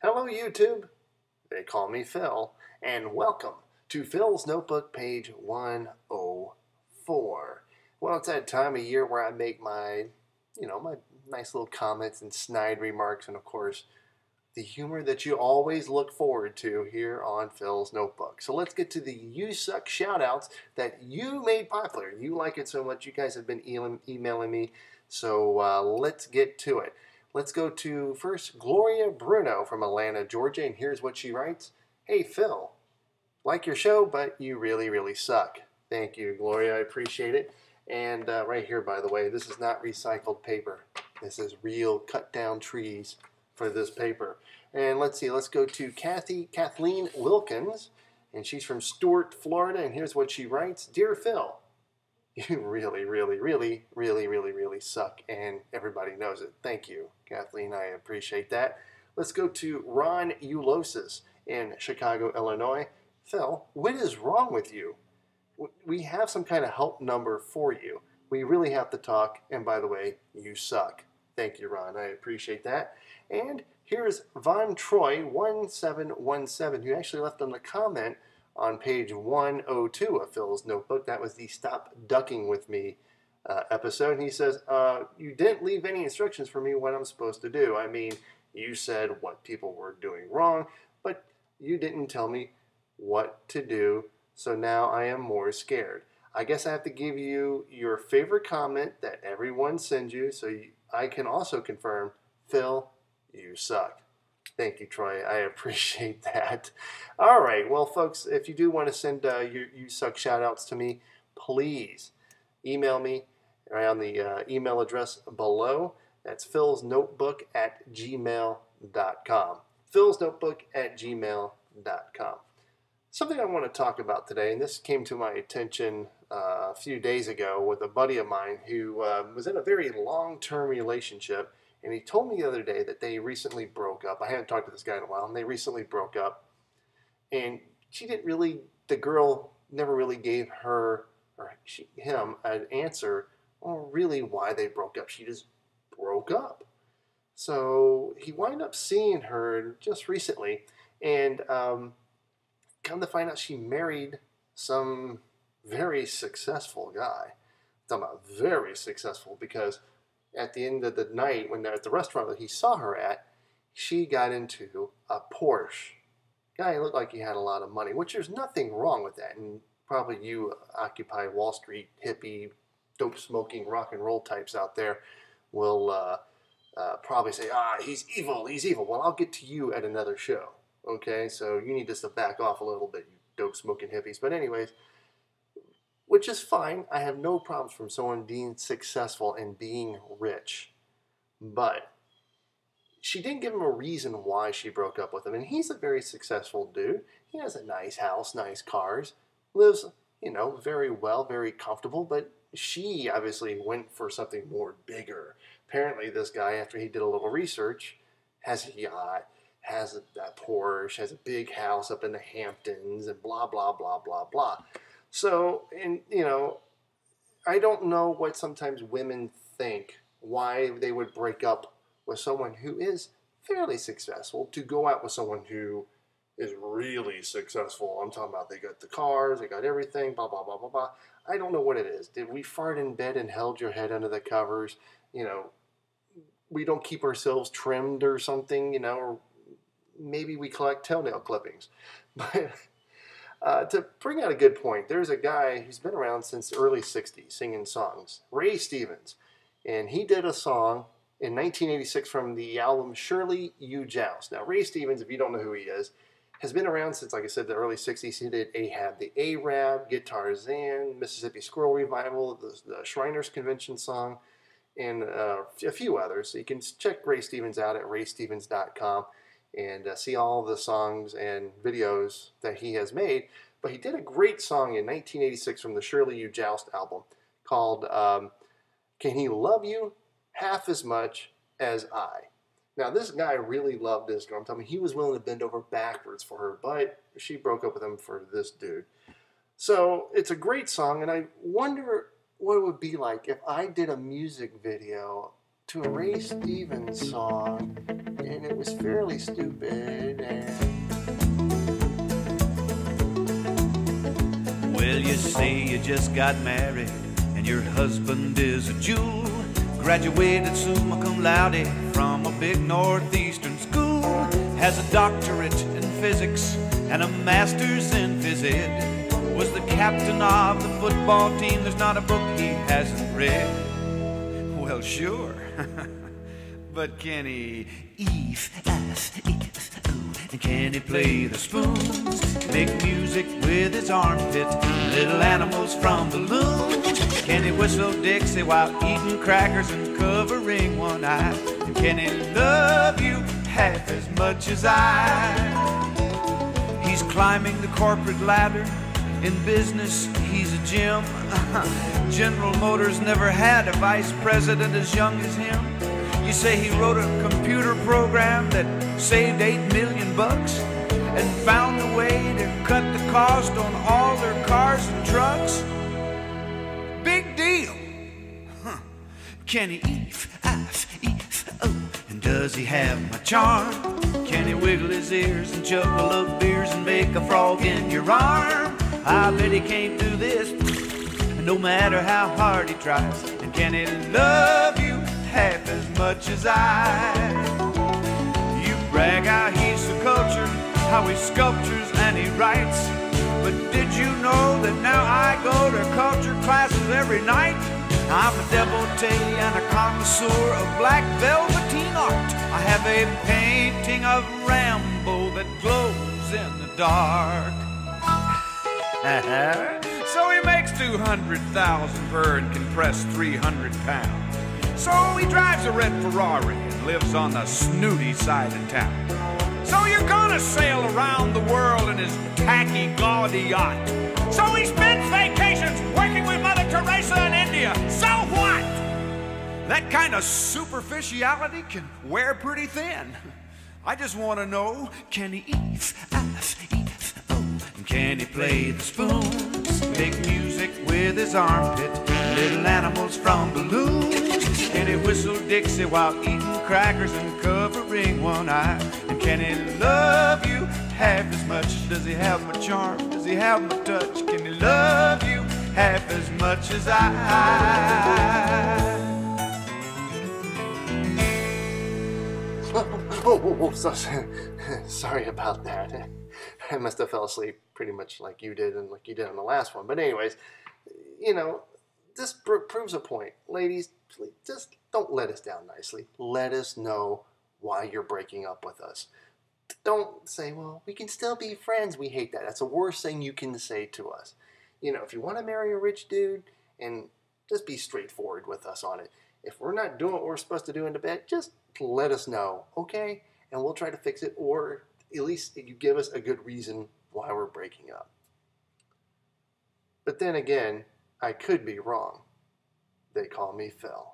Hello, YouTube. They call me Phil, and welcome to Phil's Notebook, page 104. Well, it's that time of year where I make my nice little comments and snide remarks, and of course, the humor that you always look forward to here on Phil's Notebook. So let's get to the You Suck shoutouts that you made popular. You like it so much, you guys have been emailing me, so let's get to it. Let's go to first Gloria Bruno from Atlanta, Georgia, and here's what she writes. Hey, Phil, like your show, but you really, really suck. Thank you, Gloria. I appreciate it. And right here, by the way, this is not recycled paper. This is real cut down trees for this paper. And let's see, let's go to Kathleen Wilkins, and she's from Stuart, Florida, and here's what she writes. Dear Phil, you really, really, really, really, really, really suck, and everybody knows it. Thank you, Kathleen. I appreciate that. Let's go to Ron Ulosis in Chicago, Illinois. Phil, what is wrong with you? We have some kind of help number for you. We really have to talk, and by the way, you suck. Thank you, Ron. I appreciate that. And here's Von Troy 1717, who actually left on the comment on page 102 of Phil's Notebook. That was the Stop Ducking With Me episode. And he says, you didn't leave any instructions for me what I'm supposed to do. I mean, you said what people were doing wrong, but you didn't tell me what to do, so now I am more scared. I guess I have to give you your favorite comment that everyone sends you, so I can also confirm, Phil, you suck. Thank you, Troy. I appreciate that. All right. Well, folks, if you do want to send your You Suck shout-outs to me, please email me right on the email address below. That's philsnotebook@gmail.com. philsnotebook@gmail.com. Something I want to talk about today, and this came to my attention a few days ago with a buddy of mine who was in a very long-term relationship. And he told me the other day that they recently broke up. I hadn't talked to this guy in a while, and they recently broke up. And the girl never really gave him an answer on really why they broke up. She just broke up. So he wound up seeing her just recently, and come to find out she married some very successful guy. I'm talking about very successful, because at the end of the night, when they're at the restaurant that he saw her at, she got into a Porsche. Guy looked like he had a lot of money, which there's nothing wrong with that. And probably you Occupy Wall Street hippie, dope smoking rock and roll types out there will probably say, he's evil, he's evil. Well, I'll get to you at another show. Okay, so you need just to back off a little bit, you dope smoking hippies. But anyways, which is fine. I have no problems from someone being successful and being rich. But she didn't give him a reason why she broke up with him. And he's a very successful dude. He has a nice house, nice cars, lives, very well, very comfortable. But she obviously went for something more bigger. Apparently this guy, after he did a little research, has a yacht, has a Porsche, has a big house up in the Hamptons, and blah, blah, blah, blah, blah. So, and I don't know what sometimes women think, why they would break up with someone who is fairly successful to go out with someone who is really successful. I'm talking about they got the cars, they got everything, blah, blah, blah, blah, blah. I don't know what it is. Did we fart in bed and held your head under the covers? We don't keep ourselves trimmed or something, or maybe we collect toenail clippings. But to bring out a good point, there's a guy who's been around since the early 60s singing songs, Ray Stevens. And he did a song in 1986 from the album Surely You Joust. Now, Ray Stevens, if you don't know who he is, has been around since, like I said, the early 60s. He did Ahab the Arab, Guitar Zan, Mississippi Squirrel Revival, the Shriners Convention song, and a few others. So you can check Ray Stevens out at raystevens.com. and see all the songs and videos that he has made. But he did a great song in 1986 from the Surely You Joust album called Can He Love You Half As Much As I? Now, this guy really loved this girl. I'm telling you, he was willing to bend over backwards for her, but she broke up with him for this dude. So it's a great song, and I wonder what it would be like if I did a music video to a Ray Stevens song, and it was fairly stupid. And well, you say you just got married and your husband is a jewel, graduated summa cum laude from a big northeastern school, has a doctorate in physics and a master's in phys ed, was the captain of the football team. There's not a book he hasn't read. Well, sure. But can he and can he play the spoons, make music with his armpits, little animals from balloons? Can he whistle Dixie while eating crackers and covering one eye? And can he love you half as much as I? He's climbing the corporate ladder. In business, he's a Jim. General Motors never had a vice president as young as him. You say he wrote a computer program that saved $8 million and found a way to cut the cost on all their cars and trucks? Big deal. Huh. Can he and does he have my charm? Can he wiggle his ears and chuckle up beers and make a frog in your arm? I bet he can't do this, no matter how hard he tries. And can he love you half as much as I? You brag how he's so cultured, how he sculptures and he writes. But did you know that now I go to culture classes every night? I'm a devotee and a connoisseur of black velveteen art. I have a painting of Rambo that glows in the dark. So he makes 200,000 per and can press 300 pounds. So he drives a red Ferrari and lives on the snooty side of town. So you're gonna sail around the world in his tacky, gaudy yacht. So he spends vacations working with Mother Teresa in India. So what? That kind of superficiality can wear pretty thin. I just want to know, can he and can he play the spoons, make music with his armpit, little animals from balloons? Can he whistle Dixie while eating crackers and covering one eye? And can he love you half as much? Does he have my charm? Does he have my touch? Can he love you half as much as I? Sorry about that. I must have fell asleep pretty much like you did and like you did on the last one. But anyways, you know, this proves a point. Ladies, please, just don't let us down nicely. Let us know why you're breaking up with us. Don't say, well, we can still be friends. We hate that. That's the worst thing you can say to us. You know, if you want to marry a rich dude, and just be straightforward with us on it. If we're not doing what we're supposed to do in the bed, just let us know, okay? And we'll try to fix it, or at least you give us a good reason why we're breaking up. But then again, I could be wrong. They call me Phil.